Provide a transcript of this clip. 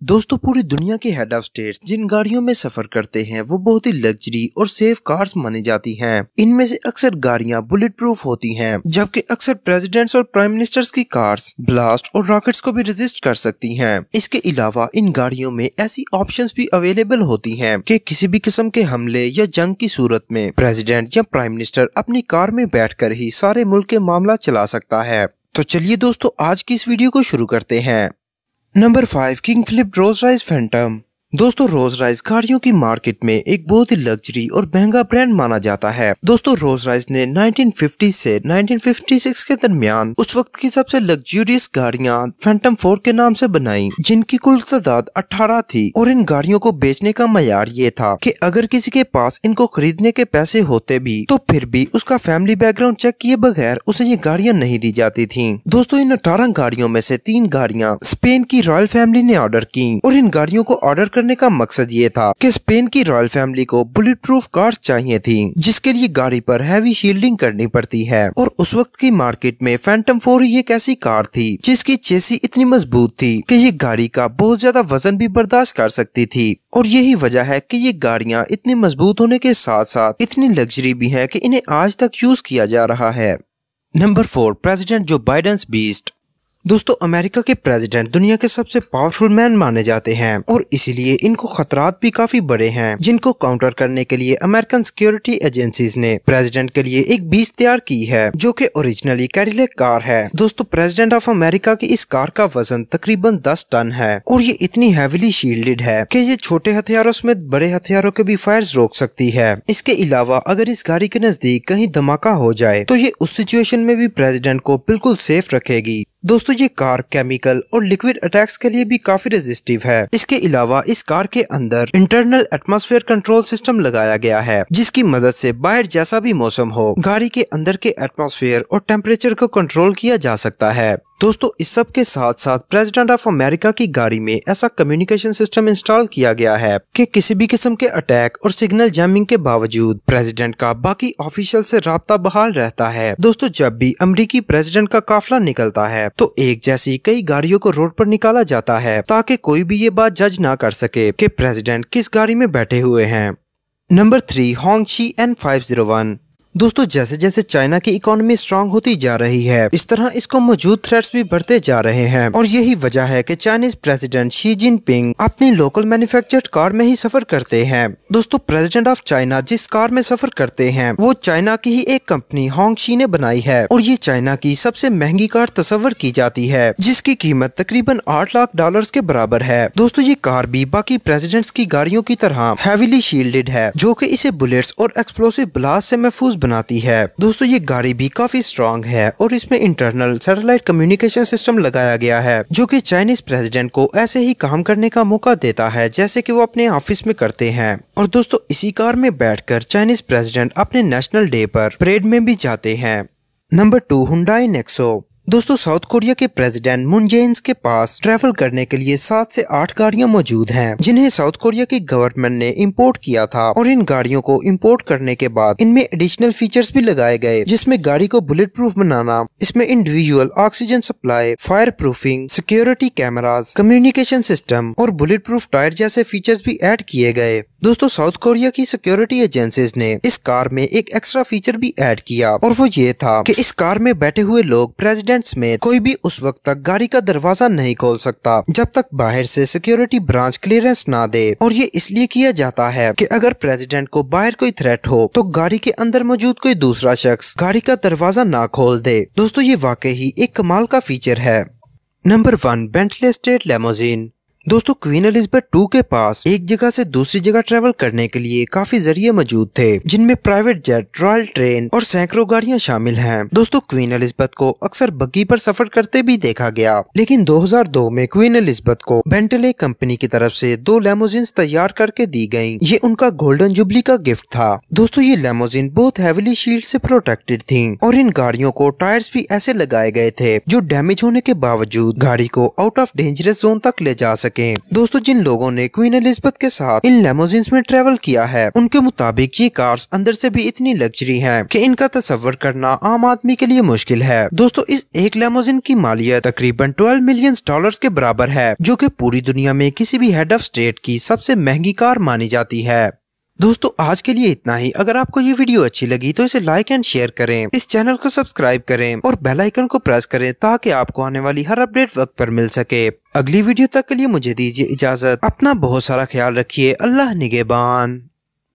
दोस्तों पूरी दुनिया के हेड ऑफ स्टेट्स जिन गाड़ियों में सफर करते हैं वो बहुत ही लग्जरी और सेफ कार्स मानी जाती हैं। इनमें से अक्सर गाड़ियां बुलेट प्रूफ होती हैं, जबकि अक्सर प्रेसिडेंट्स और प्राइम मिनिस्टर्स की कार्स ब्लास्ट और रॉकेट्स को भी रेजिस्ट कर सकती हैं। इसके अलावा इन गाड़ियों में ऐसी ऑप्शंस भी अवेलेबल होती हैं कि किसी भी किस्म के हमले या जंग की सूरत में प्रेसिडेंट या प्राइम मिनिस्टर अपनी कार में बैठकर ही सारे मुल्क के मामला चला सकता है। तो चलिए दोस्तों आज की इस वीडियो को शुरू करते हैं। Number 5 King Philip Rolls Royce Phantom. दोस्तों रोल्स रॉयस गाड़ियों की मार्केट में एक बहुत ही लग्जरी और महंगा ब्रांड माना जाता है। दोस्तों रोल्स रॉयस ने 1950 से 1956 के दरमियान उस वक्त की सबसे लग्जरियस गाड़ियां फैंटम 4 के नाम से बनाई, जिनकी कुल तादाद 18 थी। और इन गाड़ियों को बेचने का मयार ये था कि अगर किसी के पास इनको खरीदने के पैसे होते भी तो फिर भी उसका फैमिली बैकग्राउंड चेक किए बगैर उसे ये गाड़ियां नहीं दी जाती थी। दोस्तों इन 18 गाड़ियों में से 3 गाड़ियां स्पेन की रॉयल फैमिली ने ऑर्डर की और इन गाड़ियों को ऑर्डर करने का मकसद ये था कि स्पेन की रॉयल फैमिली को बुलेट प्रूफ कार्स चाहिए थी, जिसके लिए गाड़ी पर हैवी शील्डिंग करनी पड़ती है। और उस वक्त की मार्केट में फैंटम 4 ही एक ऐसी कार थी जिसकी चेसी इतनी मजबूत थी कि ये गाड़ी का बहुत ज्यादा वजन भी बर्दाश्त कर सकती थी। और यही वजह है कि ये गाड़ियां इतनी मजबूत होने के साथ साथ इतनी लग्जरी भी है कि इन्हें आज तक यूज किया जा रहा है। नंबर 4 प्रेसिडेंट जो बाइडेंस बीस्ट। दोस्तों अमेरिका के प्रेसिडेंट दुनिया के सबसे पावरफुल मैन माने जाते हैं और इसीलिए इनको खतरात भी काफी बड़े हैं, जिनको काउंटर करने के लिए अमेरिकन सिक्योरिटी एजेंसीज ने प्रेसिडेंट के लिए एक बीस्ट तैयार की है, जो कि ओरिजिनली कैडिलैक कार है। दोस्तों प्रेसिडेंट ऑफ अमेरिका की इस कार का वजन तकरीबन 10 टन है और ये इतनी हैविली शील्डेड है कि ये छोटे हथियारों समेत बड़े हथियारों के भी फायर्स रोक सकती है। इसके अलावा अगर इस गाड़ी के नजदीक कहीं धमाका हो जाए तो ये उस सिचुएशन में भी प्रेसिडेंट को बिल्कुल सेफ रखेगी। दोस्तों ये कार केमिकल और लिक्विड अटैक्स के लिए भी काफी रेजिस्टिव है। इसके अलावा इस कार के अंदर इंटरनल एटमॉस्फेयर कंट्रोल सिस्टम लगाया गया है, जिसकी मदद से बाहर जैसा भी मौसम हो गाड़ी के अंदर के एटमॉस्फेयर और टेम्परेचर को कंट्रोल किया जा सकता है। दोस्तों इस सब के साथ साथ प्रेसिडेंट ऑफ अमेरिका की गाड़ी में ऐसा कम्युनिकेशन सिस्टम इंस्टॉल किया गया है कि किसी भी किस्म के अटैक और सिग्नल जैमिंग के बावजूद प्रेसिडेंट का बाकी ऑफिशियल से राब्ता बहाल रहता है। दोस्तों जब भी अमेरिकी प्रेसिडेंट का काफिला निकलता है तो एक जैसी कई गाड़ियों को रोड पर निकाला जाता है ताकि कोई भी ये बात जज ना कर सके कि प्रेसिडेंट किस गाड़ी में बैठे हुए हैं। Number 3 होंगशी N501। दोस्तों जैसे जैसे चाइना की इकोनॉमी स्ट्रांग होती जा रही है, इस तरह इसको मौजूद थ्रेट्स भी बढ़ते जा रहे हैं और यही वजह है कि चाइनीज प्रेसिडेंट शी जिनपिंग अपनी लोकल मैन्युफैक्चर्ड कार में ही सफर करते हैं। दोस्तों प्रेसिडेंट ऑफ चाइना जिस कार में सफर करते हैं वो चाइना की ही एक कंपनी होंगशी ने बनाई है और ये चाइना की सबसे महंगी कार तस्वर की जाती है, जिसकी कीमत तकरीबन $8 लाख के बराबर है। दोस्तों ये कार भी बाकी प्रेसिडेंट्स की गाड़ियों की तरह हैविली शील्डेड है, जो कि इसे बुलेट्स और एक्सप्लोसिव ब्लास्ट से महफूज बनाती है। दोस्तों ये गाड़ी भी काफी स्ट्रॉन्ग है और इसमें इंटरनल सैटेलाइट कम्युनिकेशन सिस्टम लगाया गया है, जो कि चाइनीज प्रेसिडेंट को ऐसे ही काम करने का मौका देता है जैसे कि वो अपने ऑफिस में करते हैं। और दोस्तों इसी कार में बैठकर चाइनीज प्रेसिडेंट अपने नेशनल डे पर परेड में भी जाते हैं। Number 2 Hyundai Nexo. दोस्तों साउथ कोरिया के प्रेसिडेंट मून जेइन के पास ट्रैवल करने के लिए 7 से 8 गाड़ियां मौजूद हैं, जिन्हें साउथ कोरिया की गवर्नमेंट ने इंपोर्ट किया था। और इन गाड़ियों को इंपोर्ट करने के बाद इनमें एडिशनल फीचर्स भी लगाए गए, जिसमें गाड़ी को बुलेट प्रूफ बनाना, इसमें individual oxygen supply, fire proofing, security cameras, communication system और बुलेट प्रूफ टायर जैसे फीचर्स भी ऐड किए गए। दोस्तों साउथ कोरिया की सिक्योरिटी एजेंसीज ने इस कार में एक एक्स्ट्रा फीचर भी ऐड किया और वो ये था कि इस कार में बैठे हुए लोग प्रेसिडेंट में कोई भी उस वक्त तक गाड़ी का दरवाजा नहीं खोल सकता जब तक बाहर से सिक्योरिटी ब्रांच क्लियरेंस ना दे। और ये इसलिए किया जाता है कि अगर प्रेसिडेंट को बाहर कोई थ्रेट हो तो गाड़ी के अंदर मौजूद कोई दूसरा शख्स गाड़ी का दरवाजा ना खोल दे। दोस्तों ये वाकई ही एक कमाल का फीचर है। Number 1 Bentley state limousine. दोस्तों क्वीन एलिजाबेथ 2 के पास एक जगह से दूसरी जगह ट्रेवल करने के लिए काफी जरिए मौजूद थे, जिनमें प्राइवेट जेट, रॉयल ट्रेन और सैकड़ों गाड़ियां शामिल हैं। दोस्तों क्वीन एलिजाबेथ को अक्सर बग्गी पर सफर करते भी देखा गया, लेकिन 2002 में क्वीन एलिजाबेथ को बेंटले कंपनी की तरफ से 2 लेमोजिन तैयार करके दी गयी। ये उनका गोल्डन जुबली का गिफ्ट था। दोस्तों ये लेमोजिन बहुत हैविली शील्ड से प्रोटेक्टेड थी और इन गाड़ियों को टायर्स भी ऐसे लगाए गए थे जो डैमेज होने के बावजूद गाड़ी को आउट ऑफ डेंजरस जोन तक ले जा सके। सके। दोस्तों, जिन लोगों ने क्वीन एलिजाबेथ के साथ इन लेमोजिन्स में ट्रेवल किया है, उनके मुताबिक ये कार्स अंदर से भी इतनी लग्जरी हैं कि इनका तस्वर करना आम आदमी के लिए मुश्किल है। दोस्तों, इस एक लेमोजिन की मालियत तकरीबन $12 मिलियन के बराबर है, जो कि पूरी दुनिया में किसी भी हेड ऑफ स्टेट की सबसे महंगी कार मानी जाती है। दोस्तों, आज के लिए इतना ही। अगर आपको ये वीडियो अच्छी लगी तो इसे लाइक एंड शेयर करें, इस चैनल को सब्सक्राइब करें और बेल आइकन को प्रेस करें ताकि आपको आने वाली हर अपडेट वक्त पर मिल सके। अगली वीडियो तक के लिए मुझे दीजिए इजाजत। अपना बहुत सारा ख्याल रखिए। अल्लाह निगहबान।